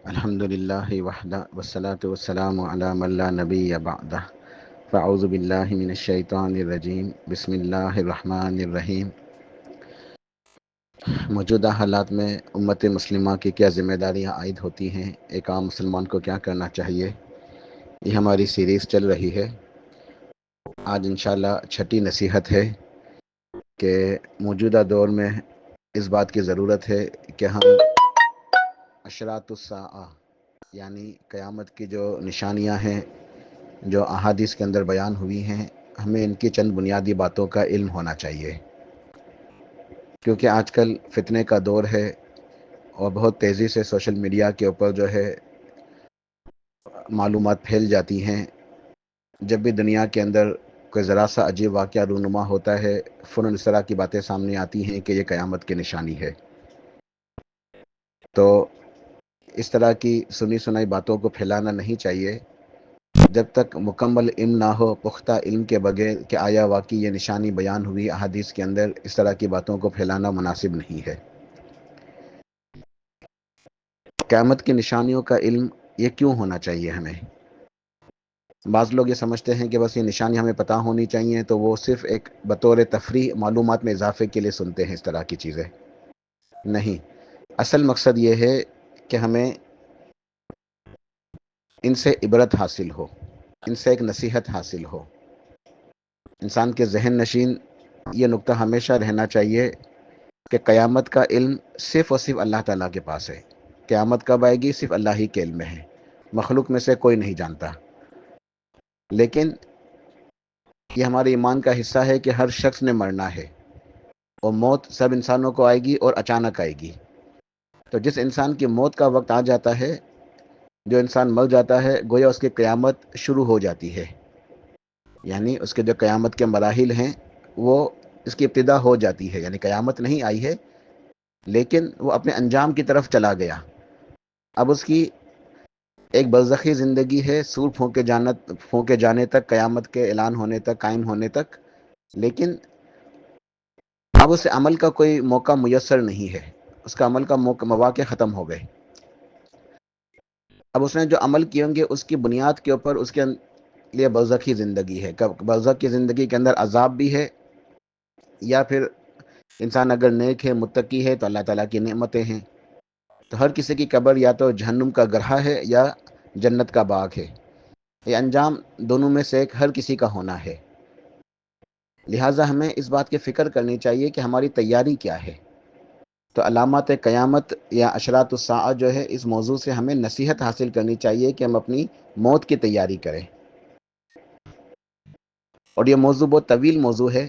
الحمدللہ وحدہ والصلاة والسلام علی من لا نبی بعدہ فاعوذ باللہ من الشیطان الرجیم بسم اللہ الرحمن الرحیم۔ موجودہ حالات میں امت مسلمہ کی کیا ذمہ داریاں عائد ہوتی ہیں، ایک عام مسلمان کو کیا کرنا چاہیے، یہ ہماری سیریز چل رہی ہے۔ آج انشاءاللہ چھٹی نصیحت ہے کہ موجودہ دور میں اس بات کی ضرورت ہے کہ ہم اشراط الساعہ یعنی قیامت کی جو نشانیاں ہیں، جو احادیث کے اندر بیان ہوئی ہیں، ہمیں ان کی چند بنیادی باتوں کا علم ہونا چاہیے، کیونکہ آج کل فتنے کا دور ہے اور بہت تیزی سے سوشل میڈیا کے اوپر جو ہے معلومات پھیل جاتی ہیں۔ جب بھی دنیا کے اندر کوئی ذرا سا عجیب واقعہ رونما ہوتا ہے، فوراً اس طرح کی باتیں سامنے آتی ہیں کہ یہ قیامت کی نشانی ہے۔ تو اس طرح کی سنی سنائی باتوں کو پھیلانا نہیں چاہیے جب تک مکمل علم نہ ہو، پختہ علم کے بغیر کہ آیا واقعی یہ نشانی بیان ہوئی احادیث کے اندر، اس طرح کی باتوں کو پھیلانا مناسب نہیں ہے۔ قیامت کی نشانیوں کا علم یہ کیوں ہونا چاہیے ہمیں؟ بعض لوگ یہ سمجھتے ہیں کہ بس یہ نشانی ہمیں پتہ ہونی چاہیے، تو وہ صرف ایک بطور تفریح معلومات میں اضافے کے لیے سنتے ہیں اس طرح کی چیزیں۔ نہیں، اصل مقصد یہ ہے کہ ہمیں ان سے عبرت حاصل ہو، ان سے ایک نصیحت حاصل ہو۔ انسان کے ذہن نشین یہ نقطہ ہمیشہ رہنا چاہیے کہ قیامت کا علم صرف اور صرف اللہ تعالیٰ کے پاس ہے۔ قیامت کب آئے گی صرف اللہ ہی کے علم میں ہے، مخلوق میں سے کوئی نہیں جانتا۔ لیکن یہ ہمارے ایمان کا حصہ ہے کہ ہر شخص نے مرنا ہے اور موت سب انسانوں کو آئے گی اور اچانک آئے گی۔ تو جس انسان کی موت کا وقت آ جاتا ہے، جو انسان مر جاتا ہے، گویا اس کی قیامت شروع ہو جاتی ہے، یعنی اس کے جو قیامت کے مراحل ہیں وہ اس کی ابتدا ہو جاتی ہے، یعنی قیامت نہیں آئی ہے لیکن وہ اپنے انجام کی طرف چلا گیا۔ اب اس کی ایک برزخی زندگی ہے، سور پھونکے جانے تک، قیامت کے اعلان ہونے تک، قائم ہونے تک، لیکن اب اسے عمل کا کوئی موقع میسر نہیں ہے، اس کا عمل کا مواقع ختم ہو گئے۔ اب اس نے جو عمل کیے ہوں گے اس کی بنیاد کے اوپر اس کے لیے برزخی زندگی ہے۔ برزخ کی زندگی کے اندر عذاب بھی ہے، یا پھر انسان اگر نیک ہے، متقی ہے، تو اللہ تعالیٰ کی نعمتیں ہیں۔ تو ہر کسی کی قبر یا تو جہنم کا گڑھا ہے یا جنت کا باغ ہے، یہ انجام دونوں میں سے ایک ہر کسی کا ہونا ہے۔ لہٰذا ہمیں اس بات کی فکر کرنی چاہیے کہ ہماری تیاری کیا ہے۔ تو علامات قیامت یا اشراط الساعہ جو ہے، اس موضوع سے ہمیں نصیحت حاصل کرنی چاہیے کہ ہم اپنی موت کی تیاری کریں۔ اور یہ موضوع بہت طویل موضوع ہے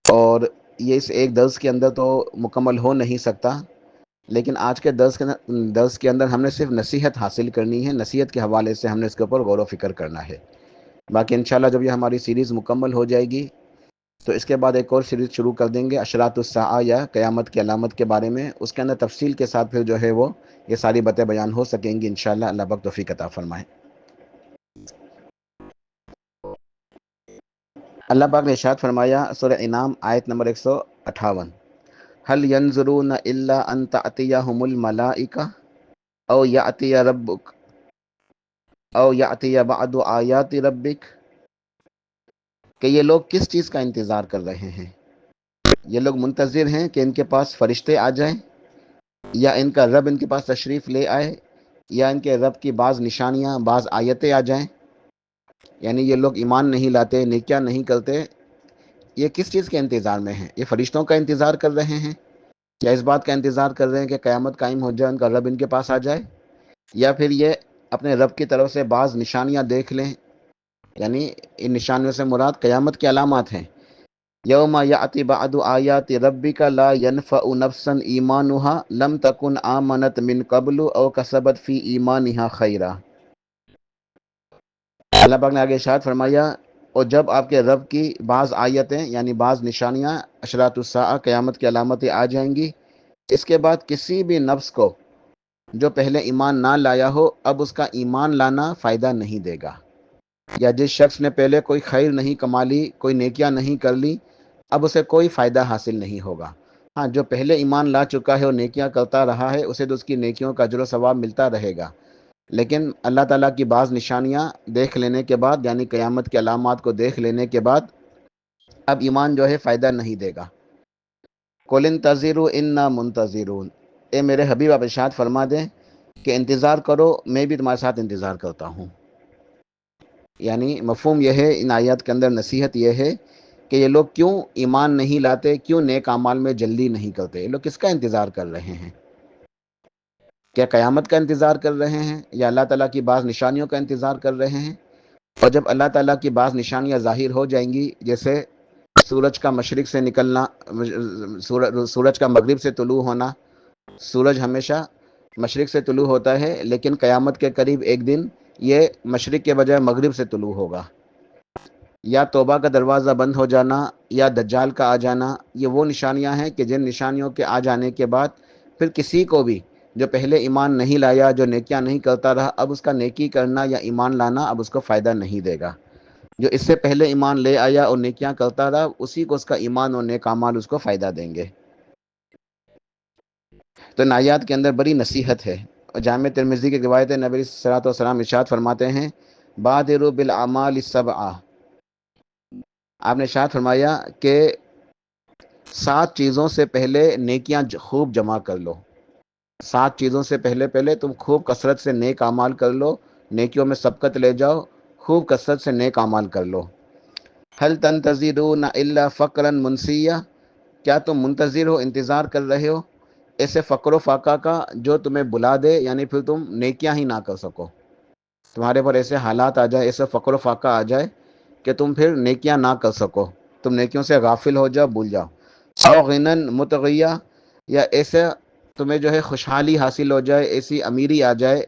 اور یہ اس ایک درس کے اندر تو مکمل ہو نہیں سکتا، لیکن آج کے درس کے اندر ہم نے صرف نصیحت حاصل کرنی ہے، نصیحت کے حوالے سے ہم نے اس کے اوپر غور و فکر کرنا ہے۔ باقی انشاءاللہ جب یہ ہماری سیریز مکمل ہو جائے گی تو اس کے بعد ایک اور سیریز شروع کر دیں گے اشراط الساعہ یا قیامت کی علامت کے بارے میں، اس کے اندر تفصیل کے ساتھ پھر جو ہے وہ یہ ساری باتیں بیان ہو سکیں گی انشاءاللہ۔ اللہ پاک توفیق عطا فرمائے۔ اللہ پاک نے ارشاد فرمایا سورہ انعام آیت نمبر 158، هل ينظرون الا ان تأتيهم الملائکہ او یأتی ربک او یأتی بعض آیات ربک، کہ یہ لوگ کس چیز کا انتظار کر رہے ہیں؟ یہ لوگ منتظر ہیں کہ ان کے پاس فرشتے آ جائیں، یا ان کا رب ان کے پاس تشریف لے آئے، یا ان کے رب کی بعض نشانیاں، بعض آیتیں آ جائیں۔ یعنی یہ لوگ ایمان نہیں لاتے، نیکیاں نہیں کرتے، یہ کس چیز کے انتظار میں ہیں؟ یہ فرشتوں کا انتظار کر رہے ہیں، یا اس بات کا انتظار کر رہے ہیں کہ قیامت قائم ہو جائے، ان کا رب ان کے پاس آ جائے، یا پھر یہ اپنے رب کی طرف سے بعض نشانیاں دیکھ لیں؟ یعنی ان نشانیوں سے مراد قیامت کی علامات ہیں۔ یوم یأتی بعض آیات ربک لا ینفع نفسا ایمانها لم تکن آمنت من قبل او کسبت فی ایمانها خیرا۔ اللہ پاک نے آگے ارشاد فرمایا، اور جب آپ کے رب کی بعض آیتیں یعنی بعض نشانیاں اشراط الساعہ قیامت کی علامتیں آ جائیں گی، اس کے بعد کسی بھی نفس کو جو پہلے ایمان نہ لایا ہو، اب اس کا ایمان لانا فائدہ نہیں دے گا، یا جس شخص نے پہلے کوئی خیر نہیں کما لی، کوئی نیکیاں نہیں کر لی، اب اسے کوئی فائدہ حاصل نہیں ہوگا۔ ہاں، جو پہلے ایمان لا چکا ہے اور نیکیاں کرتا رہا ہے اسے تو اس کی نیکیوں کا اجر و ثواب ملتا رہے گا، لیکن اللہ تعالیٰ کی بعض نشانیاں دیکھ لینے کے بعد، یعنی قیامت کے علامات کو دیکھ لینے کے بعد اب ایمان جو ہے فائدہ نہیں دے گا۔ قُلِ انتظروا انا منتظرون، اے میرے حبیب آپ ارشاد فرما دیں کہ انتظار کرو، میں بھی تمہارے ساتھ انتظار کرتا ہوں۔ یعنی مفہوم یہ ہے ان آیات کے اندر، نصیحت یہ ہے کہ یہ لوگ کیوں ایمان نہیں لاتے، کیوں نیک اعمال میں جلدی نہیں کرتے، یہ لوگ کس کا انتظار کر رہے ہیں؟ کیا قیامت کا انتظار کر رہے ہیں یا اللہ تعالیٰ کی بعض نشانیوں کا انتظار کر رہے ہیں؟ اور جب اللہ تعالیٰ کی بعض نشانیاں ظاہر ہو جائیں گی، جیسے سورج کا مشرق سے نکلنا، سورج کا مغرب سے طلوع ہونا، سورج ہمیشہ مشرق سے طلوع ہوتا ہے لیکن قیامت کے قریب ایک دن یہ مشرق کے بجائے مغرب سے طلوع ہوگا، یا توبہ کا دروازہ بند ہو جانا، یا دجال کا آ جانا، یہ وہ نشانیاں ہیں کہ جن نشانیوں کے آ جانے کے بعد پھر کسی کو بھی جو پہلے ایمان نہیں لایا، جو نیکیاں نہیں کرتا رہا، اب اس کا نیکی کرنا یا ایمان لانا اب اس کو فائدہ نہیں دے گا۔ جو اس سے پہلے ایمان لے آیا اور نیکیاں کرتا رہا، اسی کو اس کا ایمان اور نیک اعمال اس کو فائدہ دیں گے۔ تو ان آیات کے اندر بڑی نصیحت ہے، اور جامع ترمذی کی روایت ہے، نبی صلی اللہ علیہ وسلم ارشاد فرماتے ہیں بادروا بالاعمال السبعہ، آپ نے ارشاد فرمایا کہ 7 چیزوں سے پہلے نیکیاں خوب جمع کر لو، 7 چیزوں سے پہلے تم خوب کثرت سے نیک اعمال کر لو، نیکیوں میں سبقت لے جاؤ، خوب کثرت سے نیک اعمال کر لو۔ هل تنتظرون الا فقرا منسیا، کیا تم منتظر ہو، انتظار کر رہے ہو ایسے فقر و فاقہ کا جو تمہیں بلا دے، یعنی پھر تم نیکیاں ہی نہ کر سکو، تمہارے پر ایسے حالات آ جائے، ایسے فقر و فاقہ آ جائے کہ تم پھر نیکیاں نہ کر سکو، تم نیکیوں سے غافل ہو جاؤ، بھول جاؤ۔ او غنن متغیہ، یا ایسے تمہیں جو ہے خوشحالی حاصل ہو جائے، ایسی امیری آ جائے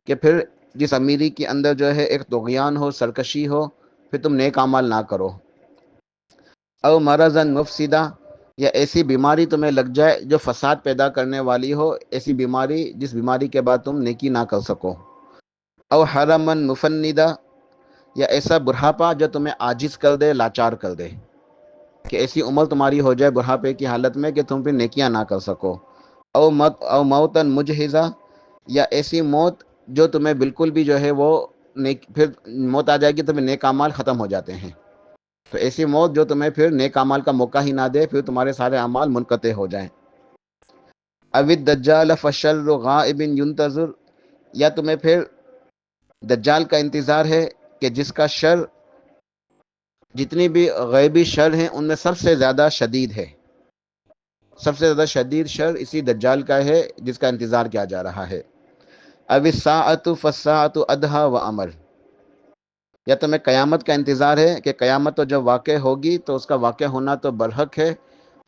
کہ پھر جس امیری کے اندر جو ہے ایک طغیان ہو، سرکشی ہو، پھر تم نیک اعمال نہ کرو۔ او مرضاً مفسدہ، یا ایسی بیماری تمہیں لگ جائے جو فساد پیدا کرنے والی ہو، ایسی بیماری جس بیماری کے بعد تم نیکی نہ کر سکو۔ او حرما مفندہ، یا ایسا بڑھاپا جو تمہیں عاجز کر دے، لاچار کر دے، کہ ایسی عمر تمہاری ہو جائے بڑھاپے کی حالت میں کہ تم پھر نیکیاں نہ کر سکو۔ او موتاً مجہزہ، یا ایسی موت جو تمہیں بالکل بھی جو ہے وہ پھر موت آ جائے گی، تمہیں نیک اعمال ختم ہو جاتے ہیں، تو ایسی موت جو تمہیں پھر نیک اعمال کا موقع ہی نہ دے، پھر تمہارے سارے اعمال منقطع ہو جائیں۔ او الدجال فشر غائب ينتظر، یا تمہیں پھر دجال کا انتظار ہے کہ جس کا شر، جتنی بھی غیبی شر ہیں ان میں سب سے زیادہ شدید ہے، سب سے زیادہ شدید شر اسی دجال کا ہے جس کا انتظار کیا جا رہا ہے۔ اب الساعۃ فالساعۃ ادہا وامر، یا تمہیں قیامت کا انتظار ہے کہ قیامت تو جب واقع ہوگی تو اس کا واقع ہونا تو برحق ہے،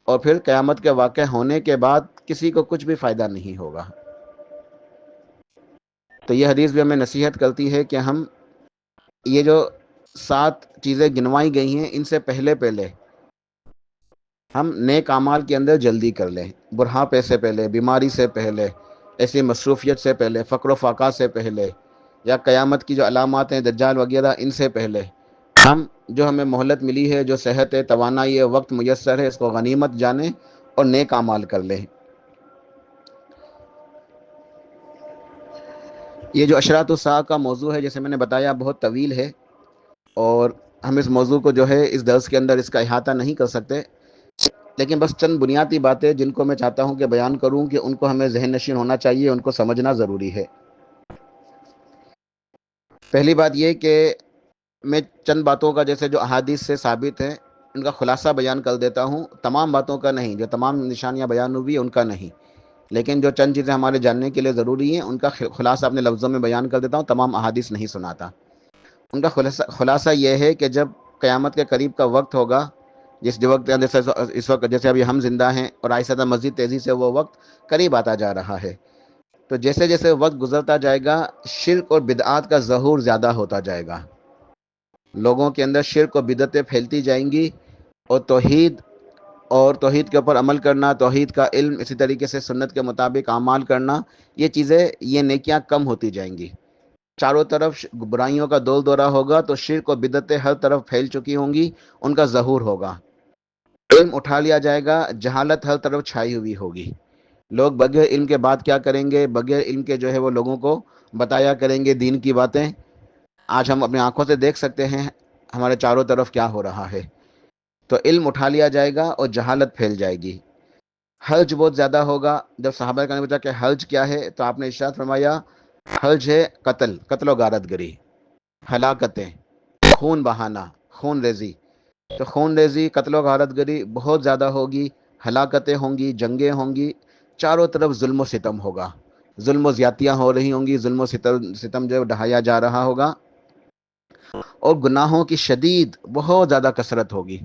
اور پھر قیامت کے واقع ہونے کے بعد کسی کو کچھ بھی فائدہ نہیں ہوگا۔ تو یہ حدیث بھی ہمیں نصیحت کرتی ہے کہ ہم یہ جو 7 چیزیں گنوائی گئی ہیں ان سے پہلے ہم نیک اعمال کے اندر جلدی کر لیں، بڑھاپے سے پہلے، بیماری سے پہلے، ایسی مصروفیت سے پہلے، فقر و فاقہ سے پہلے، یا قیامت کی جو علامات ہیں دجال وغیرہ ان سے پہلے ہم جو ہمیں مہلت ملی ہے، جو صحت ہے، توانائی ہے، وقت میسر ہے، اس کو غنیمت جانیں اور نیک اعمال کر لیں۔ یہ جو اشراط الساعہ کا موضوع ہے، جیسے میں نے بتایا بہت طویل ہے، اور ہم اس موضوع کو جو ہے اس درس کے اندر اس کا احاطہ نہیں کر سکتے، لیکن بس چند بنیادی باتیں جن کو میں چاہتا ہوں کہ بیان کروں کہ ان کو ہمیں ذہن نشین ہونا چاہیے، ان کو سمجھنا ضروری ہے۔ پہلی بات یہ کہ میں چند باتوں کا جیسے جو احادیث سے ثابت ہیں ان کا خلاصہ بیان کر دیتا ہوں، تمام باتوں کا نہیں، جو تمام نشانیاں بیان ہوئی ان کا نہیں، لیکن جو چند چیزیں ہمارے جاننے کے لیے ضروری ہیں ان کا خلاصہ اپنے لفظوں میں بیان کر دیتا ہوں، تمام احادیث نہیں سناتا۔ ان کا خلاصہ یہ ہے کہ جب قیامت کے قریب کا وقت ہوگا، جس وقت اس وقت جیسے ابھی ہم زندہ ہیں اور آہستہ مزید تیزی سے وہ وقت قریب آتا جا رہا ہے، تو جیسے جیسے وقت گزرتا جائے گا شرک اور بدعات کا ظہور زیادہ ہوتا جائے گا، لوگوں کے اندر شرک و بدعتیں پھیلتی جائیں گی، اور توحید کے اوپر عمل کرنا، توحید کا علم، اسی طریقے سے سنت کے مطابق اعمال کرنا، یہ چیزیں، یہ نیکیاں کم ہوتی جائیں گی۔ چاروں طرف برائیوں کا دور دورہ ہوگا، تو شرک و بدعتیں ہر طرف پھیل چکی ہوں گی، ان کا ظہور ہوگا۔ علم اٹھا لیا جائے گا، جہالت ہر طرف چھائی ہوئی ہوگی. لوگ بغیر علم کے بات کیا کریں گے، بغیر علم کے جو ہے وہ لوگوں کو بتایا کریں گے دین کی باتیں. آج ہم اپنی آنکھوں سے دیکھ سکتے ہیں ہمارے چاروں طرف کیا ہو رہا ہے. تو علم اٹھا لیا جائے گا اور جہالت پھیل جائے گی. حرج بہت زیادہ ہوگا. جب صحابہ کرام نے پوچھا کہ حرج کیا ہے، تو آپ نے ارشاد فرمایا حرج ہے قتل و غارت گری، ہلاکتیں، خون بہانا، خون ریزی. تو خون ریزی، قتل و غارت گری بہت زیادہ ہوگی، ہلاکتیں ہوں گی، جنگیں ہوں گی، چاروں طرف ظلم و ستم ہوگا، ظلم و زیادتیاں ہو رہی ہوں گی، ظلم و ستم جو ڈھایا جا رہا ہوگا، اور گناہوں کی شدید بہت زیادہ کثرت ہوگی.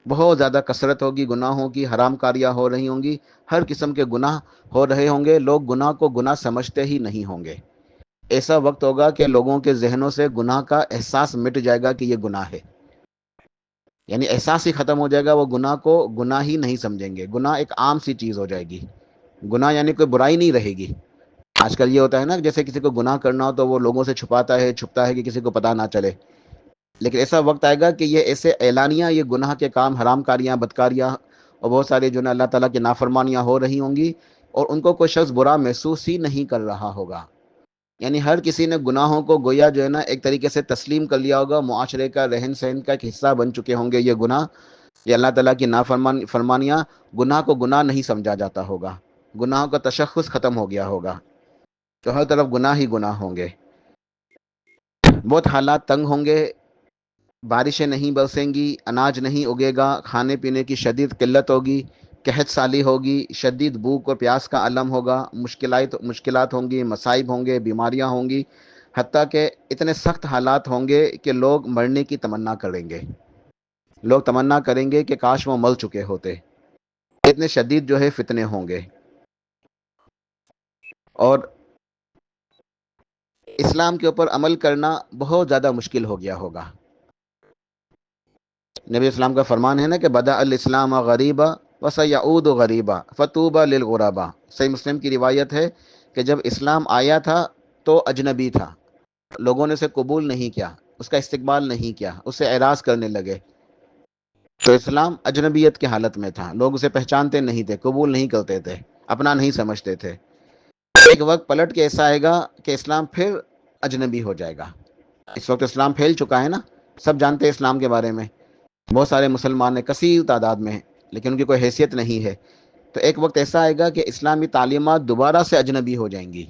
بہت زیادہ کثرت ہوگی گناہوں کی، حرام کاریاں ہو رہی ہوں گی، ہر قسم کے گناہ ہو رہے ہوں گے. لوگ گناہ کو گناہ سمجھتے ہی نہیں ہوں گے. ایسا وقت ہوگا کہ لوگوں کے ذہنوں سے گناہ کا احساس مٹ جائے گا کہ یہ گناہ ہے. یعنی احساس ہی ختم ہو جائے گا، وہ گناہ کو گناہ ہی نہیں سمجھیں گے. گناہ ایک عام سی چیز ہو جائے گی. گناہ یعنی کوئی برائی نہیں رہے گی. آج کل یہ ہوتا ہے نا، جیسے کسی کو گناہ کرنا ہو تو وہ لوگوں سے چھپاتا ہے کہ کسی کو پتہ نہ چلے. لیکن ایسا وقت آئے گا کہ یہ ایسے اعلانیہ یہ گناہ کے کام، حرام کاریاں، بدکاریاں اور بہت سارے جو ہے اللہ تعالیٰ کی نافرمانیاں ہو رہی ہوں گی، اور ان کو کوئی شخص برا محسوس ہی نہیں کر رہا ہوگا. یعنی ہر کسی نے گناہوں کو گویا جو ہے نا ایک طریقے سے تسلیم کر لیا ہوگا. معاشرے کا رہن سہن کا ایک حصہ بن چکے ہوں گے یہ گناہ. یہ اللہ تعالیٰ کی نافرمانیاں، گناہ کو گناہ نہیں سمجھا جاتا ہوگا. گناہ کا تشخص ختم ہو گیا ہوگا. تو ہر طرف گناہ ہی گناہ ہوں گے. بہت حالات تنگ ہوں گے. بارشیں نہیں برسیں گی، اناج نہیں اگے گا، کھانے پینے کی شدید قلت ہوگی، قحط سالی ہوگی، شدید بھوک اور پیاس کا عالم ہوگا، مشکلات ہوں گی، مصائب ہوں گے، بیماریاں ہوں گی، حتیٰ کہ اتنے سخت حالات ہوں گے کہ لوگ مرنے کی تمنا کریں گے. لوگ تمنا کریں گے کہ کاش وہ مر چکے ہوتے. اتنے شدید جو ہے فتنے ہوں گے. اور اسلام کے اوپر عمل کرنا بہت زیادہ مشکل ہو گیا ہوگا. نبی اسلام کا فرمان ہے نا کہ بدأ الاسلام غریبا وسیعود غریبا فطوبى للغرباء. صحیح مسلم کی روایت ہے کہ جب اسلام آیا تھا تو اجنبی تھا، لوگوں نے اسے قبول نہیں کیا، اس کا استقبال نہیں کیا، اس سے اعراض کرنے لگے. تو اسلام اجنبیت کی حالت میں تھا، لوگ اسے پہچانتے نہیں تھے، قبول نہیں کرتے تھے، اپنا نہیں سمجھتے تھے. ایک وقت پلٹ کے ایسا آئے گا کہ اسلام پھر اجنبی ہو جائے گا. اس وقت اسلام پھیل چکا ہے نا، سب جانتے ہیں اسلام کے بارے میں. بہت سارے مسلمان ہیں کثیر تعداد میں، لیکن ان کی کوئی حیثیت نہیں ہے. تو ایک وقت ایسا آئے گا کہ اسلامی تعلیمات دوبارہ سے اجنبی ہو جائیں گی.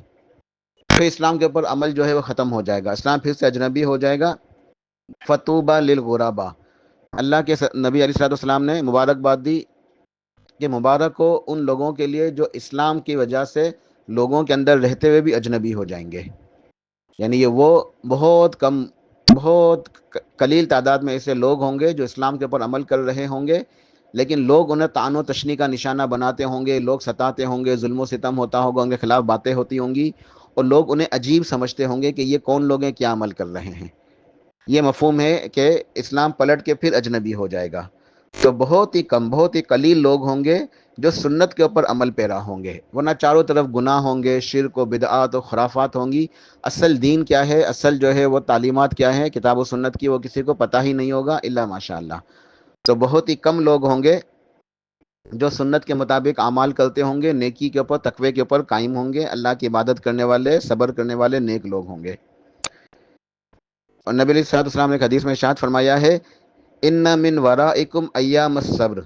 پھر اسلام کے اوپر عمل جو ہے وہ ختم ہو جائے گا، اسلام پھر سے اجنبی ہو جائے گا. فطوبى للغرباء. اللہ کے نبی علیہ الصلوۃ والسلام نے مبارکباد دی کہ مبارک ہو ان لوگوں کے لیے جو اسلام کی وجہ سے لوگوں کے اندر رہتے ہوئے بھی اجنبی ہو جائیں گے. یعنی یہ وہ بہت کم، بہت قلیل تعداد میں ایسے لوگ ہوں گے جو اسلام کے اوپر عمل کر رہے ہوں گے، لیکن لوگ انہیں طعن و تشنیع کا نشانہ بناتے ہوں گے، لوگ ستاتے ہوں گے، ظلم و ستم ہوتا ہوگا، ان کے خلاف باتیں ہوتی ہوں گی، اور لوگ انہیں عجیب سمجھتے ہوں گے کہ یہ کون لوگ ہیں، کیا عمل کر رہے ہیں. یہ مفہوم ہے کہ اسلام پلٹ کے پھر اجنبی ہو جائے گا. تو بہت ہی کم، بہت ہی قلیل لوگ ہوں گے جو سنت کے اوپر عمل پیرا ہوں گے، ورنہ چاروں طرف گناہ ہوں گے، شرک و بدعات و خرافات ہوں گی. اصل دین کیا ہے، اصل جو ہے وہ تعلیمات کیا ہے کتاب و سنت کی، وہ کسی کو پتہ ہی نہیں ہوگا الا ماشاء اللہ. تو بہت ہی کم لوگ ہوں گے جو سنت کے مطابق اعمال کرتے ہوں گے، نیکی کے اوپر، تقوی کے اوپر قائم ہوں گے، اللہ کی عبادت کرنے والے، صبر کرنے والے نیک لوگ ہوں گے. اور نبی علیہ الصلوۃ والسلام نے ایک حدیث میں ارشاد فرمایا ہے ان من ورائکم ایام الصبر.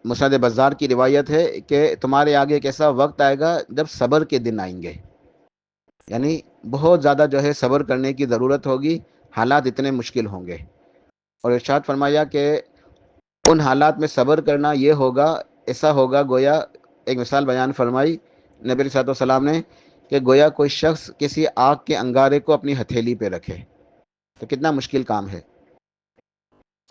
مسند بزار کی روایت ہے کہ تمہارے آگے ایک ایسا وقت آئے گا جب صبر کے دن آئیں گے. یعنی بہت زیادہ جو ہے صبر کرنے کی ضرورت ہوگی، حالات اتنے مشکل ہوں گے. اور ارشاد فرمایا کہ ان حالات میں صبر کرنا یہ ہوگا، ایسا ہوگا گویا ایک مثال بیان فرمائی نبی صلی اللہ علیہ وسلم نے کہ گویا کوئی شخص کسی آگ کے انگارے کو اپنی ہتھیلی پہ رکھے. تو کتنا مشکل کام ہے.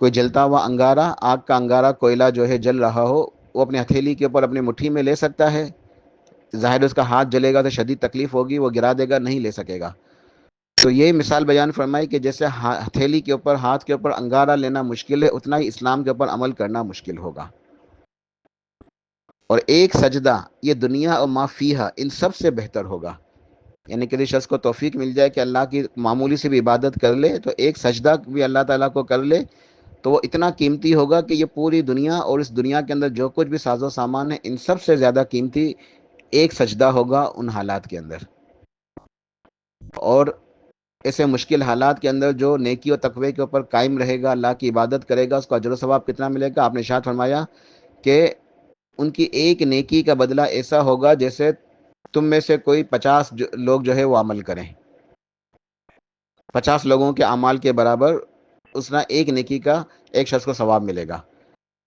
کوئی جلتا ہوا انگارہ، آگ کا انگارہ، کوئلہ جو ہے جل رہا ہو، وہ اپنی ہتھیلی کے اوپر اپنی مٹھی میں لے سکتا ہے؟ ظاہر اس کا ہاتھ جلے گا تو شدید تکلیف ہوگی، وہ گرا دے گا، نہیں لے سکے گا. تو یہ مثال بیان فرمائی کہ جیسے ہتھیلی کے اوپر، ہاتھ کے اوپر انگارہ لینا مشکل ہے، اتنا ہی اسلام کے اوپر عمل کرنا مشکل ہوگا. اور ایک سجدہ یہ دنیا اور ما فیہا ان سب سے بہتر ہوگا. یعنی کسی شخص کو توفیق مل جائے کہ اللہ کی معمولی سے بھی عبادت کر لے، تو ایک سجدہ بھی اللہ تعالیٰ کو کر لے تو وہ اتنا قیمتی ہوگا کہ یہ پوری دنیا اور اس دنیا کے اندر جو کچھ بھی ساز و سامان ہے ان سب سے زیادہ قیمتی ایک سجدہ ہوگا ان حالات کے اندر. اور ایسے مشکل حالات کے اندر جو نیکی و تقوی کے اوپر قائم رہے گا، اللہ کی عبادت کرے گا، اس کو اجر و ثواب کتنا ملے گا؟ آپ نے ارشاد فرمایا کہ ان کی ایک نیکی کا بدلہ ایسا ہوگا جیسے تم میں سے کوئی 50 لوگ جو ہے وہ عمل کریں. 50 لوگوں کے اعمال کے برابر اس نے ایک نیکی کا ایک شخص کو ثواب ملے گا.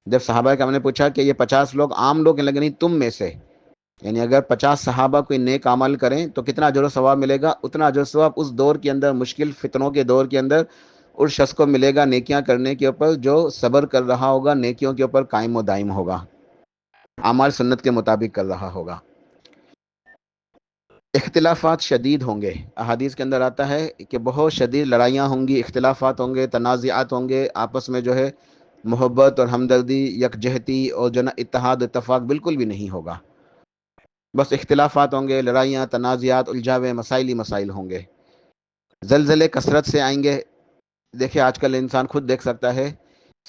جب صحابہ کا ہم نے پوچھا کہ یہ 50 لوگ عام لوگ لگے نہیں تم میں سے، یعنی اگر 50 صحابہ کوئی نیک عمل کریں تو کتنا اجر و ثواب ملے گا؟ اتنا اجر و ثواب اس دور کے اندر، مشکل فتنوں کے دور کے اندر اس شخص کو ملے گا نیکیاں کرنے کے اوپر جو صبر کر رہا ہوگا، نیکیوں کے اوپر قائم و دائم ہوگا، اعمال سنت کے مطابق کر رہا ہوگا. اختلافات شدید ہوں گے. احادیث کے اندر آتا ہے کہ بہت شدید لڑائیاں ہوں گی، اختلافات ہوں گے، تنازعات ہوں گے، آپس میں جو ہے محبت اور ہمدردی، یکجہتی اور جو نا اتحاد اتفاق بالکل بھی نہیں ہوگا. بس اختلافات ہوں گے، لڑائیاں، تنازعات، الجھاوے، مسائل ہی مسائل ہوں گے. زلزلے کثرت سے آئیں گے. دیکھیں آج کل انسان خود دیکھ سکتا ہے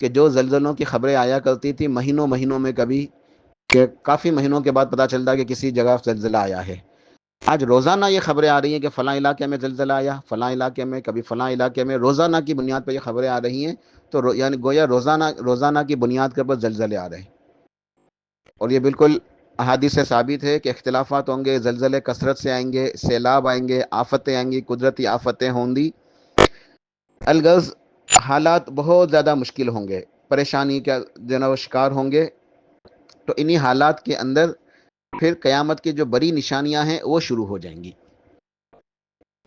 کہ جو زلزلوں کی خبریں آیا کرتی تھی مہینوں مہینوں میں، کبھی کہ کافی مہینوں کے بعد پتہ چلتا ہے کہ کسی جگہ زلزلہ آیا ہے. آج روزانہ یہ خبریں آ رہی ہیں کہ فلاں علاقے میں زلزلہ آیا، فلاں علاقے میں، کبھی فلاں علاقے میں، روزانہ کی بنیاد پر یہ خبریں آ رہی ہیں. تو یعنی گویا روزانہ کی بنیاد کے اوپر زلزلے آ رہے ہیں. اور یہ بالکل احادیث سے ثابت ہے کہ اختلافات ہوں گے، زلزلے کثرت سے آئیں گے، سیلاب آئیں گے، آفتیں آئیں گی، قدرتی آفتیں ہوں گی. الغرض حالات بہت زیادہ مشکل ہوں گے، پریشانی کا جو شکار ہوں گے. تو انہی حالات کے اندر پھر قیامت کی جو بڑی نشانیاں ہیں وہ شروع ہو جائیں گی.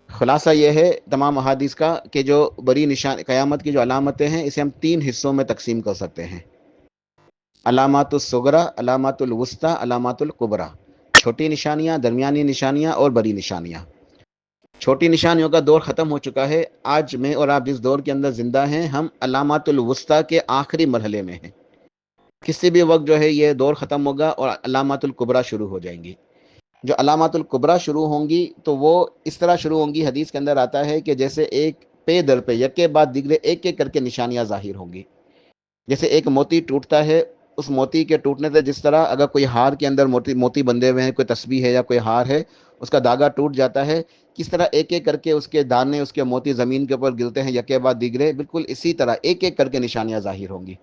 خلاصہ یہ ہے تمام احادیث کا کہ جو بڑی قیامت کی جو علامتیں ہیں اسے ہم 3 حصوں میں تقسیم کر سکتے ہیں: علامات الصغریٰ، علامات الوسطیٰ، علامات الکبریٰ. چھوٹی نشانیاں، درمیانی نشانیاں اور بڑی نشانیاں. چھوٹی نشانیوں کا دور ختم ہو چکا ہے. آج میں اور آپ جس دور کے اندر زندہ ہیں ہم علامات الوسطیٰ کے آخری مرحلے میں ہیں. کسی بھی وقت جو ہے یہ دور ختم ہوگا اور علامات الکبریٰ شروع ہو جائیں گی. جو علامات الکبریٰ شروع ہوں گی تو وہ اس طرح شروع ہوں گی، حدیث کے اندر آتا ہے کہ جیسے ایک پے در پہ یکے بعد دیگرے ایک ایک کر کے نشانیاں ظاہر ہوں گی. جیسے ایک موتی ٹوٹتا ہے، اس موتی کے ٹوٹنے سے جس طرح اگر کوئی ہار کے اندر موتی بندھے ہوئے ہیں، کوئی تسبیح ہے یا کوئی ہار ہے، اس کا دھاگا ٹوٹ جاتا ہے، کس طرح ایک ایک کر کے اس کے دانے، اس کے موتی زمین کے اوپر گرتے ہیں یکے بعد دیگرے، بالکل اسی طرح ایک ایک کر کے نشانیاں ظاہر ہوں گی.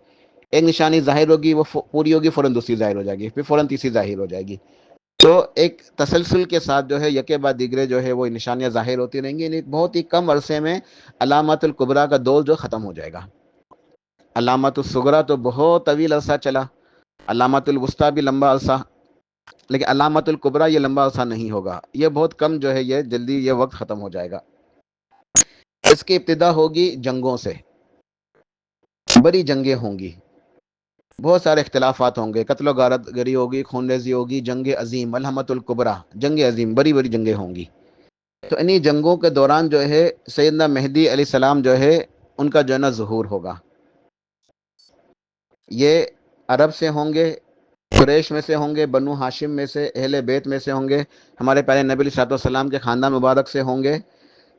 ایک نشانی ظاہر ہوگی، وہ پوری ہوگی، فوراً دوسری ظاہر ہو جائے گی، پھر فوراً تیسری ظاہر ہو جائے گی. تو ایک تسلسل کے ساتھ جو ہے یکے بعد دیگرے جو ہے وہ نشانیاں ظاہر ہوتی رہیں گی. بہت ہی کم عرصے میں علامات الکبریٰ کا دور جو ختم ہو جائے گا. علامات الصغریٰ تو بہت طویل عرصہ چلا، علامات الوسطیٰ بھی لمبا عرصہ، لیکن علامات الکبریٰ یہ لمبا عرصہ نہیں ہوگا. یہ بہت کم جو ہے، یہ جلدی یہ وقت ختم ہو جائے گا. اس کی ابتدا ہوگی جنگوں سے. بڑی جنگیں ہوں گی، بہت سارے اختلافات ہوں گے، قتل و غارت گری ہوگی، خون ریزی ہوگی، جنگ عظیم، ملحمۃ الکبریٰ، جنگ عظیم، بڑی بڑی جنگیں ہوں گی. تو انہی جنگوں کے دوران جو ہے سیدنا مہدی علیہ السلام جو ہے ان کا جو ہے نا ظہور ہوگا. یہ عرب سے ہوں گے، قریش میں سے ہوں گے، بنو ہاشم میں سے، اہل بیت میں سے ہوں گے، ہمارے پہلے نبی علیہ الصلوۃ والسلام کے خاندان مبارک سے ہوں گے،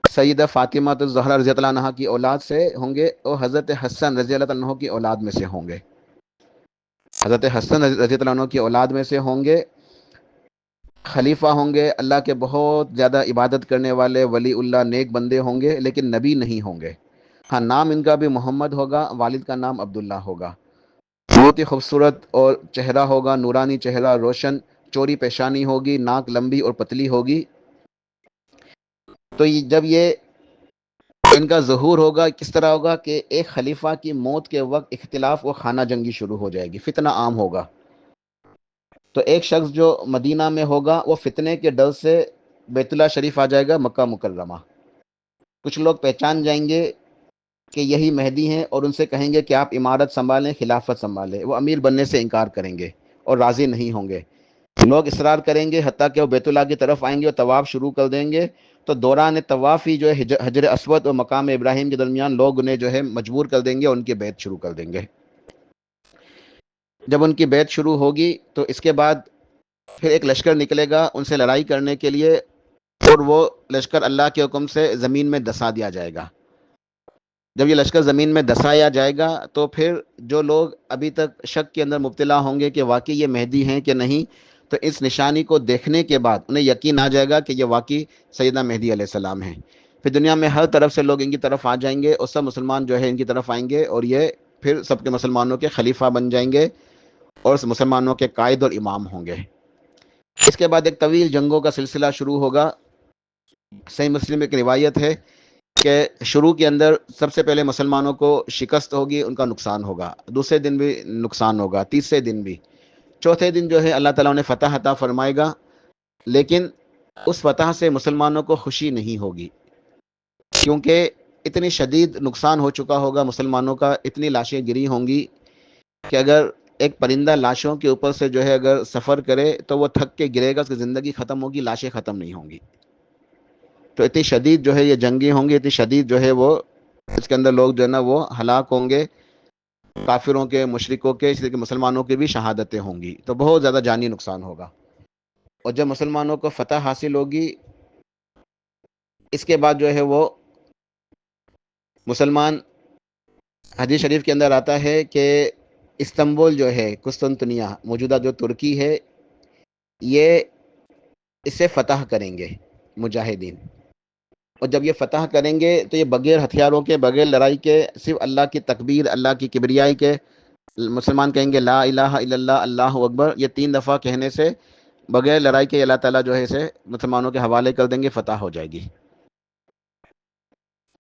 سیدہ فاطمہ الزہرا رضی اللہ عنہا کی اولاد سے ہوں گے، اور حضرت حسن رضی اللہ عنہ کی اولاد میں سے ہوں گے. حضرت حسن رضی اللہ عنہ کی اولاد میں سے ہوں گے. خلیفہ ہوں گے، اللہ کے بہت زیادہ عبادت کرنے والے ولی اللہ نیک بندے ہوں گے، لیکن نبی نہیں ہوں گے. ہاں، نام ان کا بھی محمد ہوگا، والد کا نام عبداللہ ہوگا. بہت ہی خوبصورت اور چہرہ ہوگا، نورانی چہرہ، روشن، چوری پیشانی ہوگی، ناک لمبی اور پتلی ہوگی. تو جب یہ ان کا ظہور ہوگا کس طرح ہوگا کہ ایک خلیفہ کی موت کے وقت اختلاف و خانہ جنگی شروع ہو جائے گی، فتنہ عام ہوگا. تو ایک شخص جو مدینہ میں ہوگا وہ فتنے کے ڈر سے بیت اللہ شریف آ جائے گا، مکہ مکرمہ. کچھ لوگ پہچان جائیں گے کہ یہی مہدی ہیں اور ان سے کہیں گے کہ آپ عمارت سنبھالیں، خلافت سنبھالیں. وہ امیر بننے سے انکار کریں گے اور راضی نہیں ہوں گے. لوگ اصرار کریں گے، حتیٰ کہ وہ بیت اللہ کی طرف آئیں گے اور طواف شروع کر دیں گے. تو دوران طواف ہی جو ہے حجر اسود اور مقام ابراہیم کے درمیان لوگ انہیں جو ہے مجبور کر دیں گے اور ان کی بیعت شروع کر دیں گے. جب ان کی بیعت شروع ہوگی تو اس کے بعد پھر ایک لشکر نکلے گا ان سے لڑائی کرنے کے لیے، اور وہ لشکر اللہ کے حکم سے زمین میں دسا دیا جائے گا. جب یہ لشکر زمین میں دسایا جائے گا تو پھر جو لوگ ابھی تک شک کے اندر مبتلا ہوں گے کہ واقعی یہ مہدی ہیں کہ نہیں، تو اس نشانی کو دیکھنے کے بعد انہیں یقین آ جائے گا کہ یہ واقعی سیدنا مہدی علیہ السلام ہیں۔ پھر دنیا میں ہر طرف سے لوگ ان کی طرف آ جائیں گے اور سب مسلمان جو ہے ان کی طرف آئیں گے، اور یہ پھر سب کے مسلمانوں کے خلیفہ بن جائیں گے اور مسلمانوں کے قائد اور امام ہوں گے۔ اس کے بعد ایک طویل جنگوں کا سلسلہ شروع ہوگا۔ صحیح مسلم ایک روایت ہے کہ شروع کے اندر سب سے پہلے مسلمانوں کو شکست ہوگی، ان کا نقصان ہوگا، دوسرے دن بھی نقصان ہوگا، تیسرے دن بھی، چوتھے دن جو ہے اللہ تعالیٰ نے فتح عطا فرمائے گا، لیکن اس فتح سے مسلمانوں کو خوشی نہیں ہوگی، کیونکہ اتنی شدید نقصان ہو چکا ہوگا مسلمانوں کا، اتنی لاشیں گری ہوں گی کہ اگر ایک پرندہ لاشوں کے اوپر سے جو ہے اگر سفر کرے تو وہ تھک کے گرے گا، اس کی زندگی ختم ہوگی، لاشیں ختم نہیں ہوں گی۔ تو اتنی شدید جو ہے یہ جنگیں ہوں گی، اتنی شدید جو ہے وہ اس کے اندر لوگ جو ہے نا وہ ہلاک ہوں گے، کافروں کے، مشرکوں کے، اس لیے کہ مسلمانوں کی بھی شہادتیں ہوں گی، تو بہت زیادہ جانی نقصان ہوگا۔ اور جب مسلمانوں کو فتح حاصل ہوگی، اس کے بعد جو ہے وہ مسلمان، حدیث شریف کے اندر آتا ہے کہ استنبول جو ہے، قسطنطنیہ موجودہ جو ترکی ہے، یہ اسے فتح کریں گے مجاہدین، اور جب یہ فتح کریں گے تو یہ بغیر ہتھیاروں کے، بغیر لڑائی کے، صرف اللہ کی تکبیر، اللہ کی کبریائی کے، مسلمان کہیں گے لا الہ الا اللہ، اللہ اکبر، یہ 3 دفعہ کہنے سے بغیر لڑائی کے اللہ تعالیٰ جو ہے اسے مسلمانوں کے حوالے کر دیں گے، فتح ہو جائے گی۔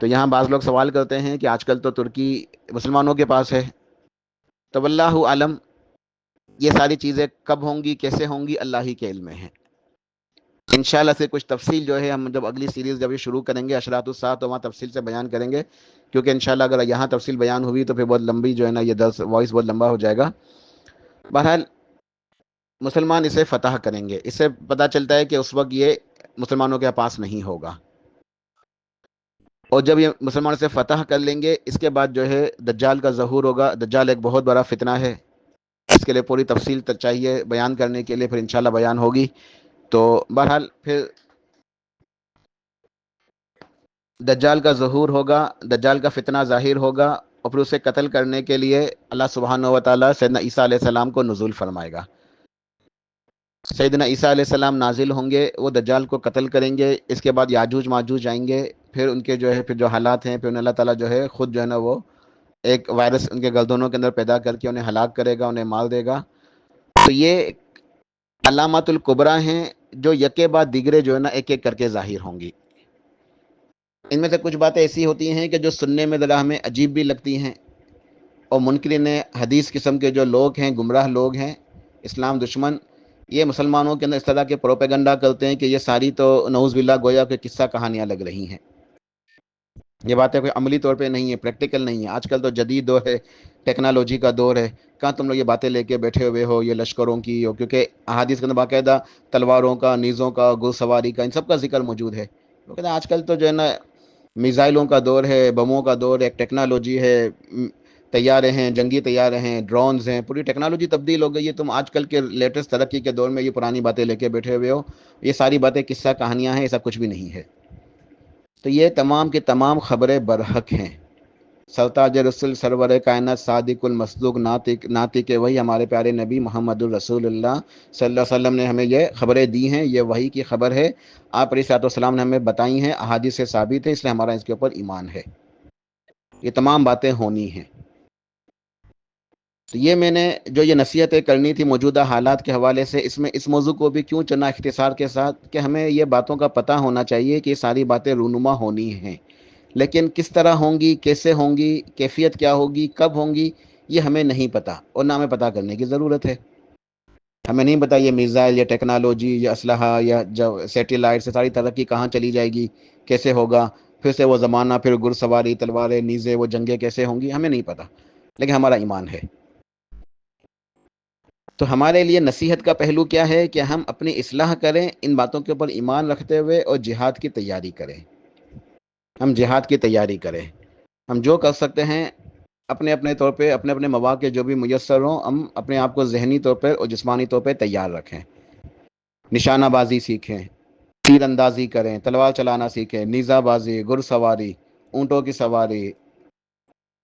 تو یہاں بعض لوگ سوال کرتے ہیں کہ آج کل تو ترکی مسلمانوں کے پاس ہے، تو واللہ عالم یہ ساری چیزیں کب ہوں گی، کیسے ہوں گی، اللہ ہی کے علم میں ہے۔ انشاءاللہ سے کچھ تفصیل جو ہے ہم جب اگلی سیریز جب یہ شروع کریں گے اشراط الساعہ، تو وہاں تفصیل سے بیان کریں گے، کیونکہ انشاءاللہ اگر یہاں تفصیل بیان ہوئی تو پھر بہت لمبی جو ہے نا یہ درس وائس بہت لمبا ہو جائے گا۔ بہرحال مسلمان اسے فتح کریں گے، اس سے پتہ چلتا ہے کہ اس وقت یہ مسلمانوں کے پاس نہیں ہوگا، اور جب یہ مسلمان اسے فتح کر لیں گے، اس کے بعد جو ہے دجال کا ظہور ہوگا۔ دجال ایک بہت بڑا فتنہ ہے، اس کے لیے پوری تفصیل چاہیے بیان کرنے کے لیے، پھر انشاءاللہ بیان ہوگی۔ تو بہرحال پھر دجال کا ظہور ہوگا، دجال کا فتنہ ظاہر ہوگا، اور پھر اسے قتل کرنے کے لیے اللہ سبحانہ و تعالیٰ سیدنا عیسیٰ علیہ السلام کو نزول فرمائے گا۔ سیدنا عیسیٰ علیہ السلام نازل ہوں گے، وہ دجال کو قتل کریں گے، اس کے بعد یاجوج ماجوج آئیں گے، پھر ان کے جو ہے پھر جو حالات ہیں، پھر انہیں اللہ تعالیٰ جو ہے خود جو ہے نا وہ ایک وائرس ان کے گردنوں کے اندر پیدا کر کے انہیں ہلاک کرے گا، انہیں مار دے گا۔ تو یہ علامات الکبریٰ ہیں جو یکے بعد دیگرے جو ہے نا ایک ایک کر کے ظاہر ہوں گی۔ ان میں سے کچھ باتیں ایسی ہوتی ہیں کہ جو سننے میں ذرا ہمیں عجیب بھی لگتی ہیں، اور منکرین حدیث قسم کے جو لوگ ہیں، گمراہ لوگ ہیں، اسلام دشمن، یہ مسلمانوں کے اندر اس طرح کے پروپیگنڈا کرتے ہیں کہ یہ ساری تو نعوذ باللہ گویا کہ قصہ کہانیاں لگ رہی ہیں، یہ باتیں کوئی عملی طور پہ نہیں ہے، پریکٹیکل نہیں ہے۔ آج کل تو جدید دور ہے، ٹیکنالوجی کا دور ہے، کہاں تم لوگ یہ باتیں لے کے بیٹھے ہوئے ہو یہ لشکروں کی، کیونکہ احادیث کے اندر باقاعدہ تلواروں کا، نیزوں کا، گھڑ سواری کا، ان سب کا ذکر موجود ہے۔ کیونکہ آج کل تو جو ہے نا میزائلوں کا دور ہے، بموں کا دور ہے، ٹیکنالوجی ہے، طیارے ہیں، جنگی طیارے ہیں، ڈرونز ہیں، پوری ٹیکنالوجی تبدیل ہو گئی ہے۔ تم آج کل کے لیٹسٹ ترقی کے دور میں یہ پرانی باتیں لے کے بیٹھے ہوئے ہو، یہ ساری باتیں قصہ کہانیاں ہیں، ایسا کچھ بھی نہیں ہے۔ تو یہ تمام کی تمام خبریں برحق ہیں۔ سرتاج رسول سرور کائنات صادق المصدوق ناطق وہی ہمارے پیارے نبی محمد الرسول اللہ صلی اللہ علیہ وسلم نے ہمیں یہ خبریں دی ہیں، یہ وحی کی خبر ہے، آپ علیہ الصلوۃ والسلام نے ہمیں بتائی ہیں، احادیث سے ثابت ہے، اس لیے ہمارا اس کے اوپر ایمان ہے، یہ تمام باتیں ہونی ہیں۔ تو یہ میں نے جو یہ نصیحتیں کرنی تھی موجودہ حالات کے حوالے سے، اس میں اس موضوع کو بھی کیوں چنا اختصار کے ساتھ کہ ہمیں یہ باتوں کا پتہ ہونا چاہیے کہ یہ ساری باتیں رونما ہونی ہیں، لیکن کس طرح ہوں گی، کیسے ہوں گی، کیفیت کیا ہوگی، کب ہوں گی، یہ ہمیں نہیں پتہ، اور نہ ہمیں پتہ کرنے کی ضرورت ہے۔ ہمیں نہیں پتہ یہ میزائل، یہ ٹیکنالوجی، یہ اسلحہ، یا جو سیٹلائٹ سے ساری ترقی کہاں چلی جائے گی، کیسے ہوگا، پھر سے وہ زمانہ، پھر گھڑ سواری، تلواریں، نیزے، وہ جنگیں کیسے ہوں گی، ہمیں نہیں پتہ، لیکن ہمارا ایمان ہے۔ تو ہمارے لیے نصیحت کا پہلو کیا ہے کہ ہم اپنی اصلاح کریں، ان باتوں کے اوپر ایمان رکھتے ہوئے، اور جہاد کی تیاری کریں، ہم جہاد کی تیاری کریں، ہم جو کر سکتے ہیں اپنے اپنے طور پہ، اپنے اپنے مواقع جو بھی میسر ہوں، ہم اپنے آپ کو ذہنی طور پہ اور جسمانی طور پہ تیار رکھیں، نشانہ بازی سیکھیں، تیر اندازی کریں، تلوار چلانا سیکھیں، نیزہ بازی، گھڑ سواری، اونٹوں کی سواری،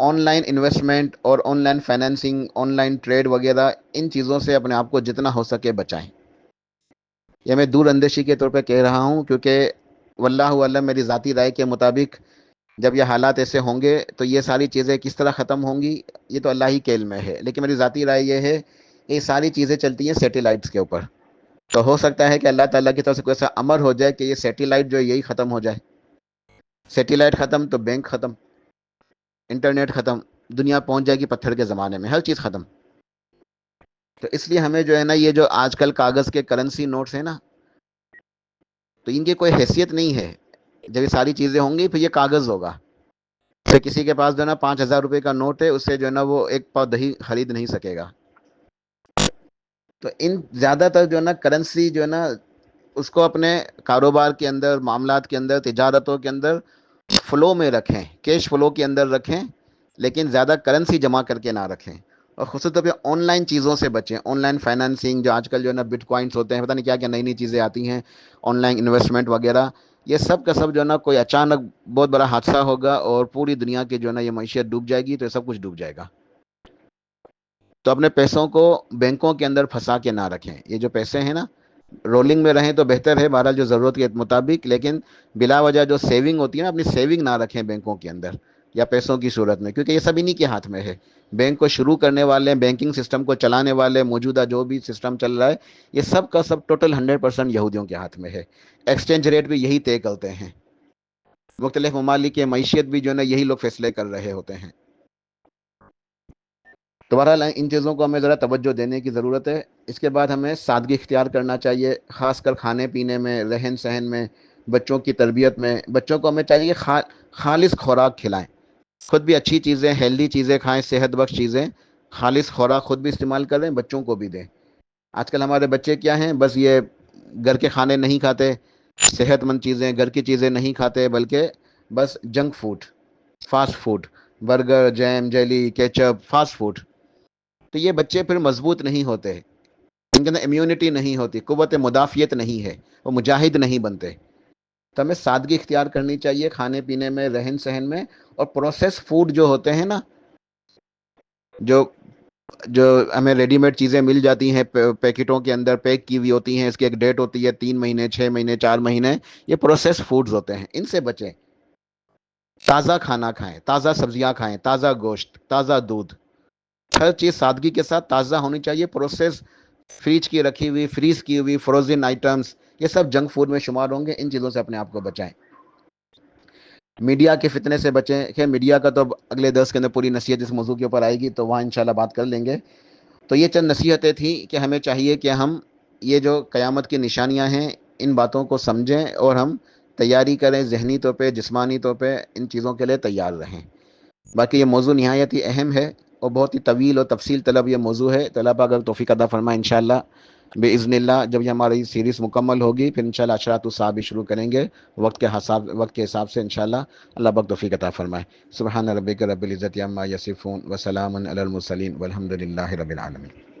آن لائن انویسٹمنٹ اور online financing, online trade وغیرہ، ان چیزوں سے اپنے آپ کو جتنا ہو سکے بچائیں. یہ میں دور اندیشی کے طور پہ کہہ رہا ہوں، کیونکہ واللہ اعلم میری ذاتی رائے کے مطابق جب یہ حالات ایسے ہوں گے تو یہ ساری چیزیں کس طرح ختم ہوں گی یہ تو اللہ ہی کے علم میں ہے. لیکن میری ذاتی رائے یہ ہے کہ یہ ساری چیزیں چلتی ہیں سیٹلائٹس کے اوپر. تو ہو سکتا ہے کہ اللہ تعالیٰ کی طرف سے کوئی ایسا امر ہو جائے کہ یہ سیٹلائٹ جو ہے یہی ختم ہو جائے. سیٹلائٹ ختم تو بینک ختم، انٹرنیٹ ختم، دنیا پہنچ جائے گی پتھر کے زمانے میں، ہر چیز ختم. تو اس لیے ہمیں جو ہے نا یہ جو آج کل کاغذ کے کرنسی نوٹس ہیں نا، تو ان کی کوئی حیثیت نہیں ہے. جب یہ ساری چیزیں ہوں گی پھر یہ کاغذ ہوگا. پھر کسی کے پاس جو ہے نا 5,000 روپے کا نوٹ ہے، اس سے جو ہے نا وہ ایک پاؤ دہی خرید نہیں سکے گا. تو ان زیادہ تر جو ہے نا کرنسی جو ہے نا اس کو اپنے کاروبار کے اندر، معاملات کے اندر، تجارتوں کے اندر فلو میں رکھیں، کیش فلو کے اندر رکھیں، لیکن زیادہ کرنسی جمع کر کے نہ رکھیں. اور خصوص طور پہ آن لائن چیزوں سے بچیں. آن لائن فائنانسنگ جو آج کل جو ہے نا بٹ کوائنس ہوتے ہیں، پتہ نہیں کیا کیا نئی نئی چیزیں آتی ہیں، آن لائن انویسٹمنٹ وغیرہ، یہ سب کا سب جو ہے نا کوئی اچانک بہت بڑا حادثہ ہوگا اور پوری دنیا کی جو ہے نا یہ معیشت ڈوب جائے گی. تو یہ سب کچھ ڈوب جائے گا. تو اپنے پیسوں کو بینکوں کے اندر پھنسا کے نہ رکھیں. یہ جو پیسے ہیں نا رولنگ میں رہیں تو بہتر ہے بہرحال جو ضرورت کے مطابق، لیکن بلا وجہ جو سیونگ ہوتی ہے نا، اپنی سیونگ نہ رکھیں بینکوں کے اندر یا پیسوں کی صورت میں، کیونکہ یہ سب انہی کے ہاتھ میں ہے. بینک کو شروع کرنے والے، بینکنگ سسٹم کو چلانے والے، موجودہ جو بھی سسٹم چل رہا ہے، یہ سب کا سب ٹوٹل 100% یہودیوں کے ہاتھ میں ہے. ایکسچینج ریٹ بھی یہی طے کرتے ہیں. مختلف ممالک کی معیشت بھی جو ہے نا یہی لوگ فیصلے کر رہے ہوتے ہیں. تو بہرحال ان چیزوں کو ہمیں ذرا توجہ دینے کی ضرورت ہے. اس کے بعد ہمیں سادگی اختیار کرنا چاہیے، خاص کر کھانے پینے میں، رہن سہن میں، بچوں کی تربیت میں. بچوں کو ہمیں چاہیے خالص خوراک کھلائیں. خود بھی اچھی چیزیں، ہیلدی چیزیں کھائیں، صحت بخش چیزیں، خالص خوراک خود بھی استعمال کریں، بچوں کو بھی دیں. آج کل ہمارے بچے کیا ہیں، بس یہ گھر کے کھانے نہیں کھاتے، صحت مند چیزیں، گھر کی چیزیں نہیں کھاتے، بلکہ بس junk food, fast food, burger, jam, jelly, ketchup, fast food. تو یہ بچے پھر مضبوط نہیں ہوتے، ان کے اندر امیونٹی نہیں ہوتی، قوت مدافعت نہیں ہے، وہ مجاہد نہیں بنتے. تو ہمیں سادگی اختیار کرنی چاہیے کھانے پینے میں، رہن سہن میں. اور پروسیس فوڈ جو ہوتے ہیں نا، جو جو ہمیں ریڈی میڈ چیزیں مل جاتی ہیں پیکٹوں کے اندر پیک کی ہوئی ہوتی ہیں، اس کی ایک ڈیٹ ہوتی ہے 3 مہینے، 6 مہینے، 4 مہینے، یہ پروسیس فوڈز ہوتے ہیں، ان سے بچیں. تازہ کھانا کھائیں، تازہ سبزیاں کھائیں، تازہ گوشت، تازہ دودھ. ہر چیز سادگی کے ساتھ تازہ ہونی چاہیے. پروسیس فریج کی رکھی ہوئی، فریز کی ہوئی فروزن آئٹمس، یہ سب جنک فوڈ میں شمار ہوں گے. ان چیزوں سے اپنے آپ کو بچائیں. میڈیا کے فتنے سے بچیں. خیر میڈیا کا تو اب اگلے درس کے اندر پوری نصیحت اس موضوع کے اوپر آئے گی، تو وہاں انشاءاللہ بات کر لیں گے. تو یہ چند نصیحتیں تھیں کہ ہمیں چاہیے کہ ہم یہ جو قیامت کی نشانیاں ہیں ان باتوں کو سمجھیں اور ہم تیاری کریں، ذہنی طور پہ، جسمانی طور پہ ان چیزوں کے لیے تیار رہیں. باقی یہ موضوع نہایت ہی اہم ہے اور بہت ہی طویل اور تفصیل طلب یہ موضوع ہے. تو اللہ پاک اگر توفیق عطا فرمائے انشاءاللہ باذن اللہ جب یہ ہماری سیریز مکمل ہوگی پھر انشاءاللہ اشراط الساعہ بھی شروع کریں گے وقت کے حساب سے انشاءاللہ. اللہ پاک توفیق عطا فرمائے. سبحان ربک رب العزت عما یصفون وسلام علی المرسلین والحمد للہ رب العالمین.